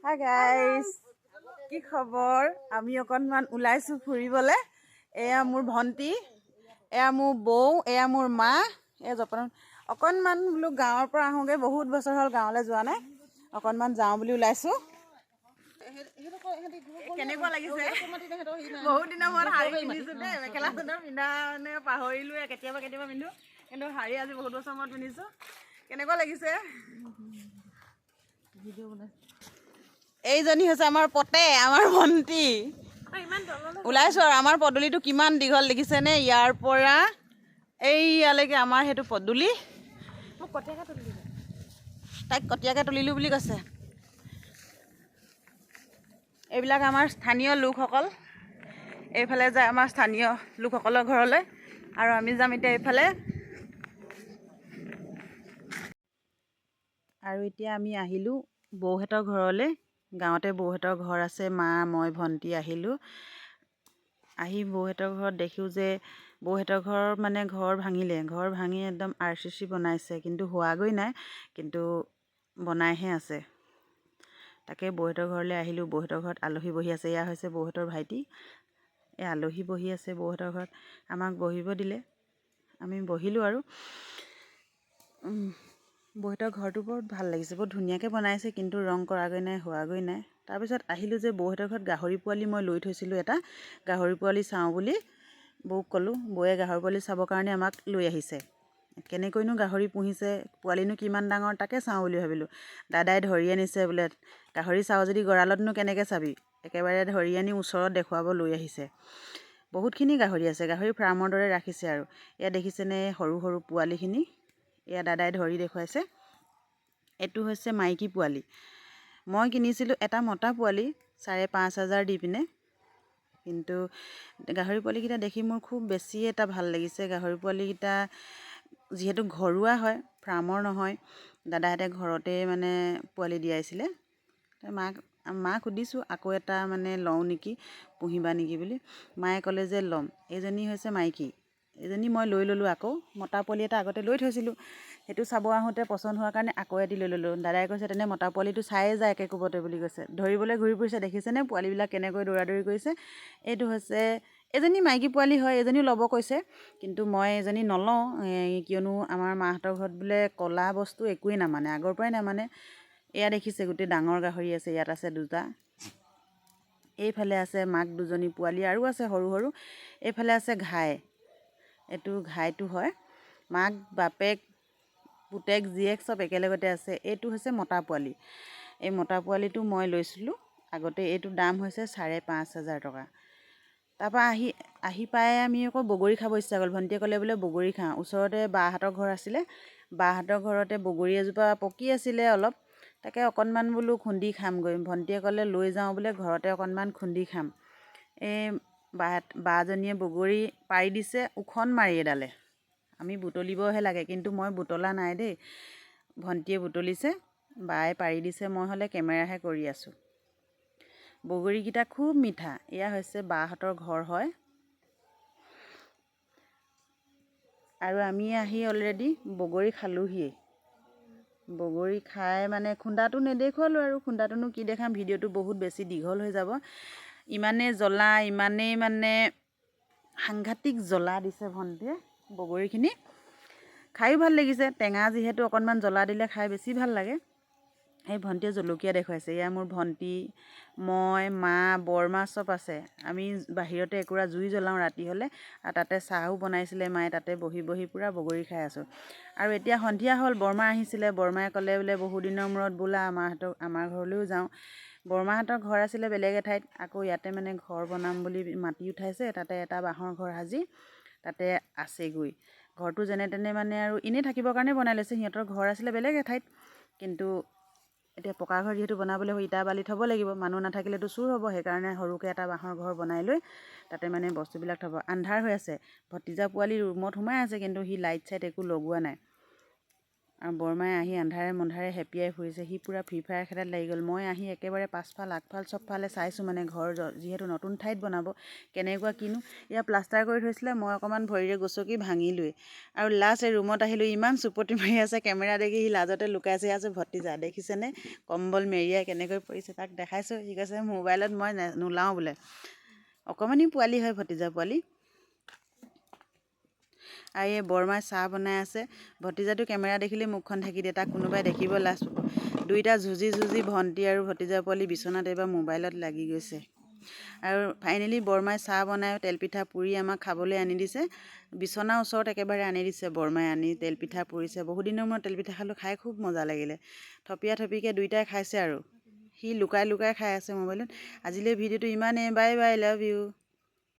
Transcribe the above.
Hi guys, কি খবৰ? আমি অকণমান ওলাইছোঁ ফুৰিবলৈ। এয়া মোৰ ভণ্টি, এয়া মোৰ বৌ, এয়া মোৰ মা, এয়া জপন। অকণমান বোলো গাঁৱৰ পৰা আহোঁগৈ, বহুত বছৰ হ'ল গাঁৱলৈ যোৱা নাই। অকণমান যাওঁ বুলি ওলাইছোঁ। কেনেকুৱা লাগিছে? বহুত দিনৰ মূৰত শাৰী পিন্ধিছোঁ দেই। মেখেলা চাদৰ পিন্ধা মানে পাহৰিলোৱে, কেতিয়াবা পিন্ধো, কিন্তু শাৰী আজি বহুত বছৰ মূৰত পিন্ধিছোঁ। কেনেকুৱা লাগিছে? এইজনী হৈছে আমাৰ পতে, আমাৰ ভণ্টি। ওলাইছোঁ আৰু আমাৰ পদূলিটো কিমান দীঘল দেখিছেনে? ইয়াৰ পৰা এইয়ালৈকে আমাৰ সেইটো পদূলি। তাইক কটীয়াকৈ তুলিলোঁ বুলি কৈছে। এইবিলাক আমাৰ স্থানীয় লোকসকল। এইফালে যায় আমাৰ স্থানীয় লোকসকলৰ ঘৰলৈ, আৰু আমি যাম এতিয়া এইফালে। আৰু এতিয়া আমি আহিলোঁ বৌহঁতৰ ঘৰলৈ। গাঁৱতে বৌহঁতৰ ঘৰ আছে। মা, মই, ভণ্টি আহিলোঁ। আহি বৌহঁতৰ ঘৰত দেখোঁ যে বৌহঁতৰ ঘৰ মানে ঘৰ ভাঙি একদম RCC বনাইছে, কিন্তু হোৱাগৈ নাই, কিন্তু বনাইহে আছে। তাকে বৌহঁতৰ ঘৰলৈ আহিলোঁ। বৌহঁতৰ ঘৰত আলহী বহি আছে। এয়া হৈছে বৌহঁতৰ ভাইটি। এই আলহী বহি আছে বৌহঁতৰ ঘৰত। আমাক বহিব দিলে, আমি বহিলোঁ আৰু। বৌহঁতৰ ঘৰটো বৰ ভাল লাগিছে, বৰ ধুনীয়াকৈ বনাইছে, কিন্তু ৰং কৰাগৈ নাই, হোৱাগৈ নাই। তাৰপিছত আহিলোঁ যে বৌহঁতৰ ঘৰত গাহৰি পোৱালি মই লৈ থৈছিলোঁ এটা, গাহৰি পোৱালি চাওঁ বুলি বৌক ক'লোঁ। বৌয়ে গাহৰি পোৱালি চাবৰ কাৰণে আমাক লৈ আহিছে। কেনেকৈনো গাহৰি পুহিছে, পোৱালিনো কিমান ডাঙৰ, তাকে চাওঁ বুলি ভাবিলোঁ। দাদাই ধৰি আনিছে বোলে, গাহৰি চাওঁ যদি গঁৰালতনো কেনেকৈ চাবি, একেবাৰে ধৰি আনি ওচৰত দেখুৱাব লৈ আহিছে। বহুতখিনি গাহৰি আছে, গাহৰি ফাৰ্মৰ দৰে ৰাখিছে আৰু। এয়া দেখিছেনে সৰু সৰু পোৱালিখিনি? এয়া দাদাই ধৰি দেখুৱাইছে। এইটো হৈছে মাইকী পোৱালি। মই কিনিছিলোঁ এটা মতা পোৱালি 5,500 দি পিনে, কিন্তু গাহৰি পোৱালিকেইটা দেখি মোৰ খুব বেছি এটা ভাল লাগিছে। গাহৰি পোৱালিকেইটা যিহেতু ঘৰুৱা হয়, ফাৰ্মৰ নহয়, দাদাহঁতে ঘৰতে মানে পোৱালি দিয়াইছিলে। মাক সুধিছোঁ আকৌ এটা মানে লওঁ নেকি, পুহিবা নেকি বুলি। মায়ে ক'লে যে ল'ম। এইজনী হৈছে মাইকী, এইজনী মই লৈ ল'লোঁ। আকৌ মতা পোৱালি এটা আগতে লৈ থৈছিলোঁ, সেইটো চাব আহোঁতে পচন্দ হোৱাৰ কাৰণে আকৌ এটি লৈ ল'লোঁ। দাদাই কৈছে তেনে মতা পোৱালিটো চায়ে যায় একে কোবতে বুলি কৈছে। ধৰিবলৈ ঘূৰি ফুৰিছে, দেখিছেনে পোৱালিবিলাক কেনেকৈ দৌৰা-দৌৰি কৰিছে? এইটো হৈছে এজনী মাইকী পোৱালি হয়, এজনীও ল'ব কৈছে, কিন্তু মই এজনী নলওঁ, কিয়নো আমাৰ মাহঁতৰ ঘৰত বোলে ক'লা বস্তু একোৱেই নামানে, আগৰ পৰাই নামানে। এয়া দেখিছে গোটেই ডাঙৰ গাহৰি আছে, ইয়াত আছে দুটা, এইফালে আছে মাক দুজনী, পোৱালি আৰু আছে সৰু সৰু। এইফালে আছে ঘাই, এইটো ঘাইটো হয়। মাক, বাপেক, পুতেক, জীয়েক চব একেলগতে আছে। এইটো হৈছে মতা পোৱালি। এই মতা পোৱালিটো মই লৈছিলোঁ আগতে, এইটো দাম হৈছে 5,500 টকা। তাৰপৰা আহি পাই আমি আকৌ বগৰী খাব ইচ্ছা গ'ল। ভণ্টিয়ে ক'লে বোলে বগৰী খাওঁ। ওচৰতে বাহঁতৰ ঘৰ আছিলে, বাহঁতৰ ঘৰতে বগৰী এজোপা পকি আছিলে অলপ, তাকে অকণমান বোলো খুন্দি খামগৈ। ভণ্টিয়ে ক'লে লৈ যাওঁ বোলে, ঘৰতে অকণমান খুন্দি খাম। এই বাজনীয়ে বগৰী পাৰি দিছে, উখন মাৰি এডালে। আমি বুটলিবহে লাগে, কিন্তু মই বুটলা নাই দেই, ভণ্টিয়ে বুটলিছে, বায়ে পাৰি দিছে, মই হ'লে কেমেৰাহে কৰি আছোঁ। বগৰীকেইটা খুব মিঠা। এয়া হৈছে বাহঁতৰ ঘৰ হয়। আৰু আমি আহি অলৰেডি বগৰী খালোহিয়ে। বগৰী খাই মানে খুন্দাটো নেদেখুৱালোঁ, আৰু খুন্দাটোনো কি দেখাম, ভিডিঅ'টো বহুত বেছি দীঘল হৈ যাব। ইমানেই জ্বলা, ইমানেই মানে সাংঘাতিক জ্বলা দিছে ভণ্টিয়ে বগৰীখিনি। খায়ো ভাল লাগিছে, টেঙা যিহেতু অকণমান জ্বলা দিলে খাই বেছি ভাল লাগে। এই ভণ্টিয়ে জলকীয়া দেখুৱাইছে। এয়া মোৰ ভণ্টি, মই, মা, বৰমা চব আছে। আমি বাহিৰতে একুৰা জুই জ্বলাওঁ ৰাতি হ'লে, আৰু তাতে চাহো বনাইছিলে মায়ে, তাতে বহি বহি পূৰা বগৰী খাই আছোঁ। আৰু এতিয়া সন্ধিয়া হ'ল, বৰমা আহিছিলে। বৰমাই ক'লে বোলে বহু দিনৰ মূৰত বোলা আমাৰ ঘৰলৈও যাওঁ। বৰমাহঁতৰ ঘৰ আছিলে বেলেগ এঠাইত, আকৌ ইয়াতে মানে ঘৰ বনাম বুলি মাটি উঠাইছে, তাতে এটা বাঁহৰ ঘৰ সাজি তাতে আছেগৈ। ঘৰটো যেনে তেনে মানে আৰু এনেই থাকিবৰ কাৰণে বনাই লৈছে। সিহঁতৰ ঘৰ আছিলে বেলেগ এঠাইত, কিন্তু এতিয়া পকা ঘৰ যিহেতু বনাবলৈ ইটা বালি থ'ব লাগিব, মানুহ নাথাকিলেতো চুৰ হ'ব, সেইকাৰণে সৰুকৈ এটা বাঁহৰ ঘৰ বনাই লৈ তাতে মানে বস্তুবিলাক থ'ব। আন্ধাৰ হৈ আছে, ভতিজা পোৱালি ৰুমত সোমাই আছে, কিন্তু সি লাইট চাইট একো লগোৱা নাই। আৰু বৰমাই আহি আন্ধাৰে মন্ধাৰে হেপিয়াই ফুৰিছে। সি পূৰা ফ্ৰী ফায়াৰ খেলাত লাগি গ'ল। মই আহি একেবাৰে পাছফাল আগফাল চবফালে চাইছোঁ, মানে ঘৰ যিহেতু নতুন ঠাইত বনাব, কেনেকুৱা কিনো। ইয়াৰ প্লাষ্টাৰ কৰি থৈছিলে, মই অকণমান ভৰিৰে গচকি ভাঙিলোৱেই। আৰু লাষ্ট এই ৰুমত আহিলোঁ, ইমান চুপতি মাৰি আছে, কেমেৰা দেখি সি লাজতে লুকাইছে। আছে ভতিজা দেখিছেনে কম্বল মেৰিয়াই কেনেকৈ পৰিছে, তাক দেখাইছোঁ। সি কৈছে মোবাইলত মই নোলাওঁ বোলে। অকণমানি পোৱালি হয় ভতিজা পোৱালি। আৰু এই বৰমাই চাহ বনাই আছে। ভতিজাটো কেমেৰা দেখিলে মুখখন ঢাকি দিয়ে, তাক কোনোবাই দেখিব লাজ পাব। দুইটা যুঁজি ভণ্টি আৰু ভতিজা পোৱালি বিচনাত এইবাৰ মোবাইলত লাগি গৈছে। আৰু ফাইনেলি বৰমাই চাহ বনাই তেলপিঠা পুৰি আমাক খাবলৈ আনি দিছে। বিচনাৰ ওচৰত একেবাৰে আনি দিছে বৰমাই, আনি তেলপিঠা পুৰিছে। বহুত দিনৰ মূৰত তেলপিঠা খালোঁ, খাই খুব মজা লাগিলে। থপিয়া থপিকৈ দুইটাই খাইছে আৰু সি লুকাই লুকাই খাই আছে মোবাইলত। আজিলৈ ভিডিঅ'টো ইমানেই, বাই বাই, লাভ ইউ।